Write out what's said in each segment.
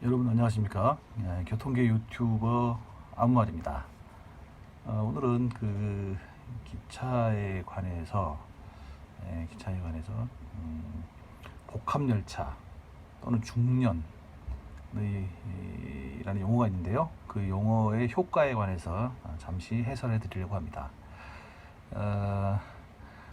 여러분 안녕하십니까? 교통계 유튜버 아무말입니다. 오늘은 그 기차에 관해서 복합열차 또는 중년이라는 용어가 있는데요. 그 용어의 효과에 관해서 잠시 해설해 드리려고 합니다.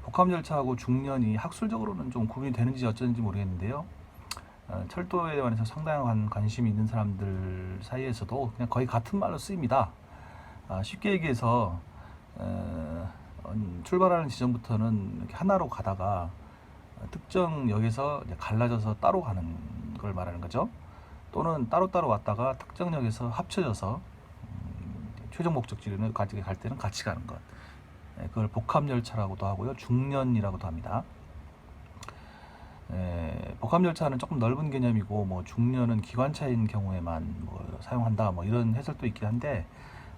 복합열차하고 중년이 학술적으로는 좀 구분이 되는지 어쩐지 모르겠는데요. 철도에 관해서 상당한 관심이 있는 사람들 사이에서도 그냥 거의 같은 말로 쓰입니다. 쉽게 얘기해서 출발하는 지점부터는 이렇게 하나로 가다가 특정 역에서 이제 갈라져서 따로 가는 걸 말하는 거죠. 또는 따로따로 왔다가 특정 역에서 합쳐져서 최종 목적지를 가지게 갈 때는 같이 가는 것. 그걸 복합열차라고도 하고요. 중년이라고도 합니다. 복합열차는 조금 넓은 개념이고 뭐 중년은 기관차인 경우에만 뭐 사용한다 뭐 이런 해설도 있긴 한데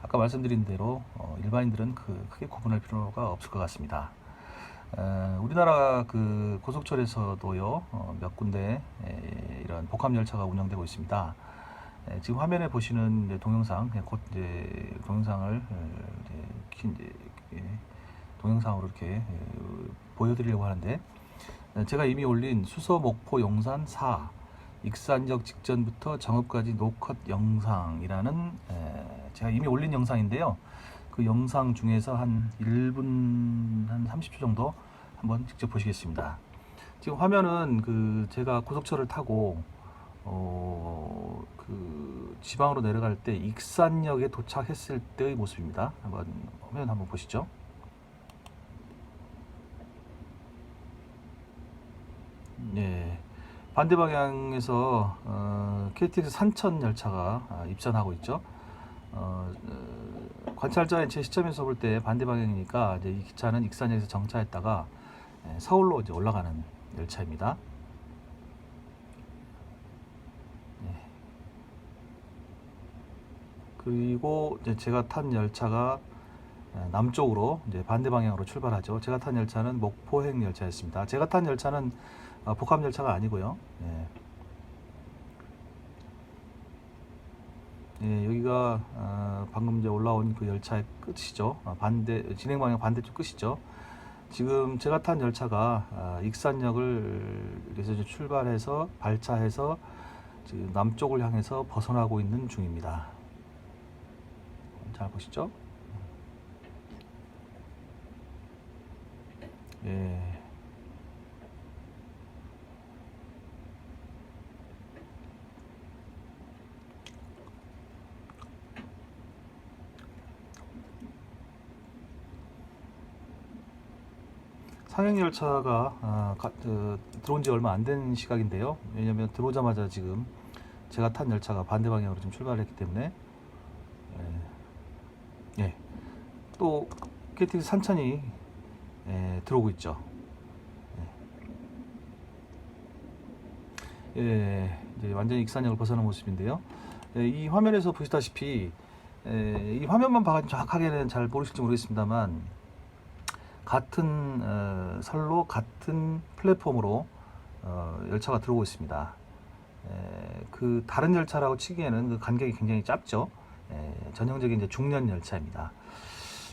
아까 말씀드린 대로 일반인들은 크게 구분할 필요가 없을 것 같습니다. 우리나라 그 고속철에서도요 몇 군데 이런 복합열차가 운영되고 있습니다. 지금 화면에 보시는 동영상 곧 이제 동영상을 동영상으로 이렇게 보여드리려고 하는데 제가 이미 올린 수서 목포 용산 4 익산역 직전부터 정읍까지 노컷 영상이라는 제가 이미 올린 영상인데요. 그 영상 중에서 한 1분 한 30초 정도 한번 직접 보시겠습니다. 지금 화면은 그 제가 고속철을 타고 그 지방으로 내려갈 때 익산역에 도착했을 때의 모습입니다. 화면 한번 보시죠. 예, 반대 방향에서 KTX 산천 열차가 입선하고 있죠. 관찰자의 제 시점에서 볼 때 반대 방향이니까 이제 이 기차는 익산역에서 정차했다가 서울로 이제 올라가는 열차입니다. 예. 그리고 이제 제가 탄 열차가 남쪽으로 이제 반대 방향으로 출발하죠. 제가 탄 열차는 목포행 열차였습니다. 제가 탄 열차는 복합 열차가 아니고요. 여기가 방금 이제 올라온 그 열차의 끝이죠. 진행 방향 반대쪽 끝이죠. 지금 제가 탄 열차가 익산역을 그래서 이제 출발해서 발차해서 지금 남쪽을 향해서 벗어나고 있는 중입니다. 잘 보시죠. 예. 상행열차가 들어온 지 얼마 안 된 시각인데요. 왜냐하면 들어오자마자 지금 제가 탄 열차가 반대 방향으로 좀 출발했기 때문에 또 KTX 산천이 들어오고 있죠. 이제 완전히 익산역을 벗어난 모습인데요. 이 화면에서 보시다시피 이 화면만 봐가지고 정확하게는 잘 모르실지 모르겠습니다만 같은 선로 같은 플랫폼으로 열차가 들어오고 있습니다. 그 다른 열차라고 치기에는 그 간격이 굉장히 짧죠. 전형적인 이제 중년 열차입니다.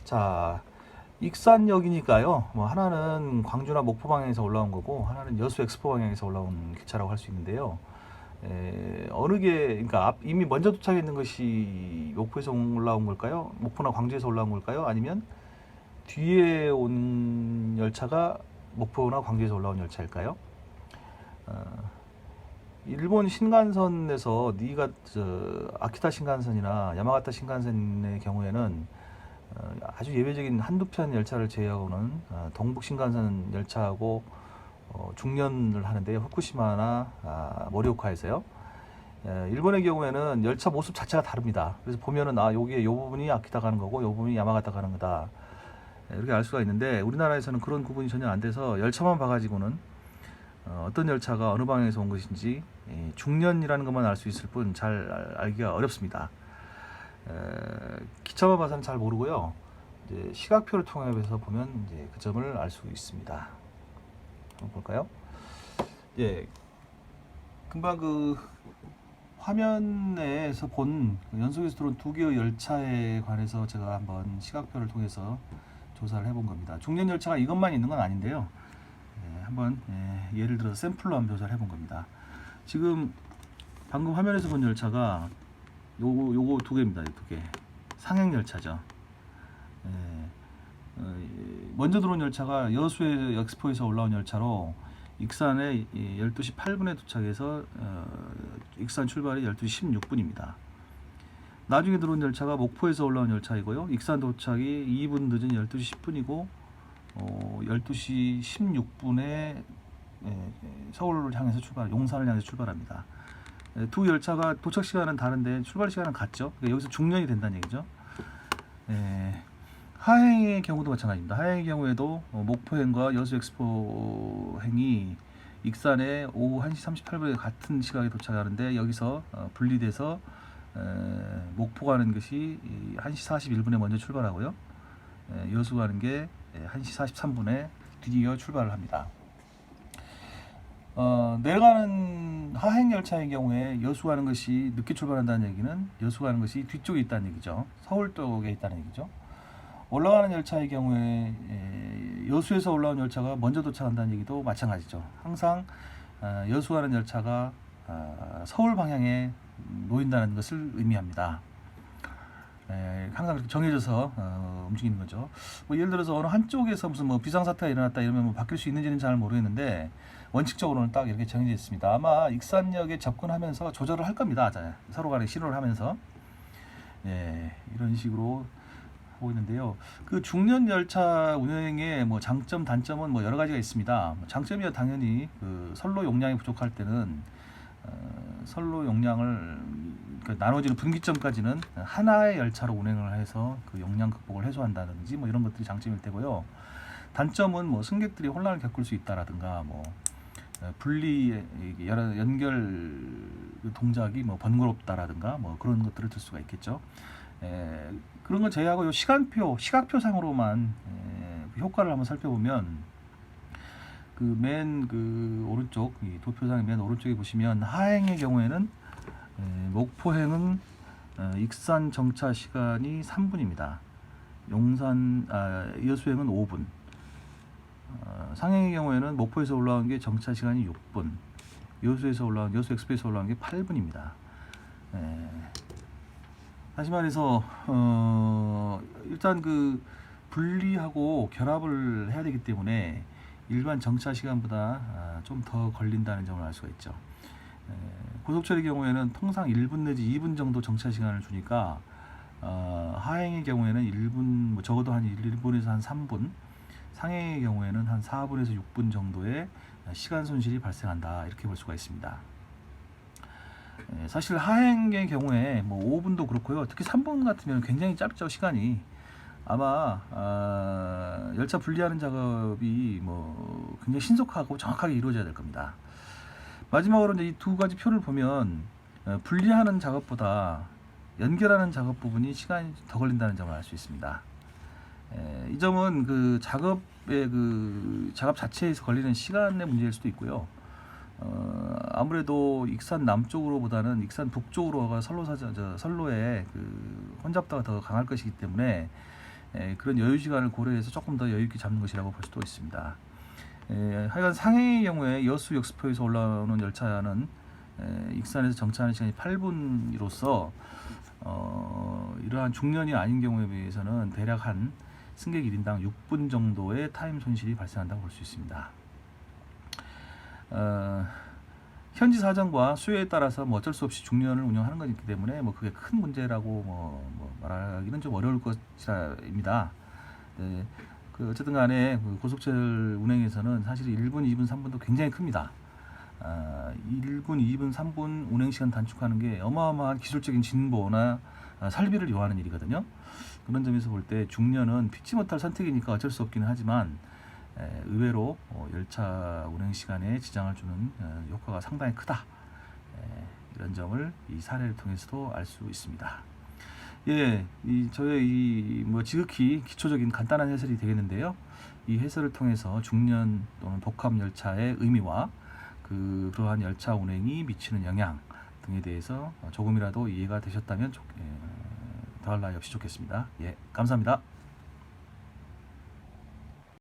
자, 익산역이니까요. 뭐 하나는 광주나 목포 방향에서 올라온 거고 하나는 여수 엑스포 방향에서 올라온 기차라고 할 수 있는데요. 어느 게 그러니까 이미 먼저 도착했는 것이 목포에서 올라온 걸까요? 목포나 광주에서 올라온 걸까요? 아니면 뒤에 온 열차가 목포나 광주에서 올라온 열차일까요? 일본 신간선에서 아키타 신간선이나 야마가타 신간선의 경우에는 아주 예외적인 한두 편 열차를 제외하고는 동북 신간선 열차하고 중년을 하는데요. 후쿠시마나 모리오카에서요. 일본의 경우에는 열차 모습 자체가 다릅니다. 그래서 보면은 여기에 요 부분이 아키타 가는 거고 요 부분이 야마가타 가는 거다. 이렇게 알 수가 있는데 우리나라에서는 그런 구분이 전혀 안 돼서 열차만 봐가지고는 어떤 열차가 어느 방향에서 온 것인지 중년이라는 것만 알 수 있을 뿐 잘 알기가 어렵습니다. 기차만 봐서는 잘 모르고요. 이제 시각표를 통해서 보면 이제 그 점을 알 수 있습니다. 한번 볼까요? 예, 금방 그 화면에서 본 연속해서 들어온 두 개의 열차에 관해서 제가 한번 시각표를 통해서 조사를 해본 겁니다. 중년 열차가 이것만 있는 건 아닌데요. 한번 예를 들어서 샘플로 한번 조사를 해본 겁니다. 지금 방금 화면에서 본 열차가 요거 두 개입니다. 두 개. 상행 열차죠. 먼저 들어온 열차가 여수의 엑스포에서 올라온 열차로 익산에 12시 8분에 도착해서 익산 출발이 12시 16분입니다. 나중에 들어온 열차가 목포에서 올라온 열차이고요. 익산 도착이 2분 늦은 12시 10분이고 12시 16분에 서울을 향해서 용산을 향해서 출발합니다. 두 열차가 도착 시간은 다른데 출발 시간은 같죠. 그러니까 여기서 중년이 된다는 얘기죠. 하행의 경우도 마찬가지입니다. 하행의 경우에도 목포행과 여수 엑스포행이 익산에 오후 1시 38분에 같은 시각에 도착하는데 여기서 분리돼서 목포 가는 것이 1시 41분에 먼저 출발하고요. 여수 가는 게 1시 43분에 드디어 출발을 합니다. 내려가는 하행 열차의 경우에 여수 가는 것이 늦게 출발한다는 얘기는 여수 가는 것이 뒤쪽에 있다는 얘기죠. 서울 쪽에 있다는 얘기죠. 올라가는 열차의 경우에 여수에서 올라온 열차가 먼저 도착한다는 얘기도 마찬가지죠. 항상 여수 가는 열차가 서울 방향에 놓인다는 것을 의미합니다. 항상 그렇게 정해져서 움직이는 거죠. 뭐 예를 들어서 어느 한쪽에서 무슨 뭐 비상사태가 일어났다 이러면 뭐 바뀔 수 있는지는 잘 모르겠는데 원칙적으로는 딱 이렇게 정해져 있습니다. 아마 익산역에 접근하면서 조절을 할 겁니다. 서로 간에 신호를 하면서 이런 식으로 하고 있는데요. 그 중년 열차 운행의 뭐 장점, 단점은 뭐 여러 가지가 있습니다. 장점이야 당연히 그 선로 용량이 부족할 때는 선로 용량을 나눠지는 분기점까지는 하나의 열차로 운행을 해서 그 용량 극복을 해소한다든지 뭐 이런 것들이 장점일 테고요. 단점은 뭐 승객들이 혼란을 겪을 수 있다라든가 뭐 분리 연결 동작이 뭐 번거롭다라든가 뭐 그런 것들을 들 수가 있겠죠. 그런 걸 제외하고 요 시각표상으로만 그 효과를 한번 살펴보면 그 오른쪽 이 도표상의 맨 오른쪽에 보시면 하행의 경우에는 목포행은 익산 정차 시간이 3분입니다. 여수행은 5분. 상행의 경우에는 목포에서 올라온 게 정차 시간이 6분. 여수 엑스프레스에서 올라온 게 8분입니다. 다시 말해서 일단 그 분리하고 결합을 해야 되기 때문에 일반 정차 시간보다 좀 더 걸린다는 점을 알 수가 있죠. 고속철의 경우에는 통상 1분 내지 2분 정도 정차 시간을 주니까 하행의 경우에는 1분 뭐 적어도 한 1분에서 한 3분, 상행의 경우에는 한 4분에서 6분 정도의 시간 손실이 발생한다 이렇게 볼 수가 있습니다. 사실 하행의 경우에 뭐 5분도 그렇고요. 특히 3분 같으면 굉장히 짧죠. 시간이. 아마 열차 분리하는 작업이 뭐 굉장히 신속하고 정확하게 이루어져야 될 겁니다. 마지막으로 이제 이 두 가지 표를 보면 분리하는 작업보다 연결하는 작업 부분이 시간이 더 걸린다는 점을 알 수 있습니다. 이 점은 그 작업 자체에서 걸리는 시간의 문제일 수도 있고요. 아무래도 익산 남쪽으로보다는 익산 북쪽으로가 선로의 그 혼잡도가 더 강할 것이기 때문에 그런 여유 시간을 고려해서 조금 더 여유 있게 잡는 것이라고 볼 수도 있습니다. 하여간 상행의 경우에 여수 엑스포에서 올라오는 열차는 익산에서 정차하는 시간이 8분으로서 이러한 중년이 아닌 경우에 비해서는 대략 한 승객 1인당 6분 정도의 타임 손실이 발생한다고 볼 수 있습니다. 현지 사정과 수요에 따라서 뭐 어쩔 수 없이 중년을 운영하는 것이기 때문에 뭐 그게 큰 문제라고 뭐 말하기는 좀 어려울 것이라입니다. 그 어쨌든 간에 그 고속철 운행에서는 사실 1분, 2분, 3분도 굉장히 큽니다. 1분, 2분, 3분 운행 시간 단축하는 게 어마어마한 기술적인 진보나 설비를 요하는 일이거든요. 그런 점에서 볼 때 중년은 피치 못할 선택이니까 어쩔 수 없기는 하지만 의외로 열차 운행 시간에 지장을 주는 효과가 상당히 크다. 이런 점을 이 사례를 통해서도 알 수 있습니다. 저의 뭐 지극히 기초적인 간단한 해설이 되겠는데요. 이 해설을 통해서 중년 또는 독합 열차의 의미와 그러한 열차 운행이 미치는 영향, 등에 대해서 조금이라도 이해가 되셨다면 더할 나위 없이 좋겠습니다. 예, 감사합니다.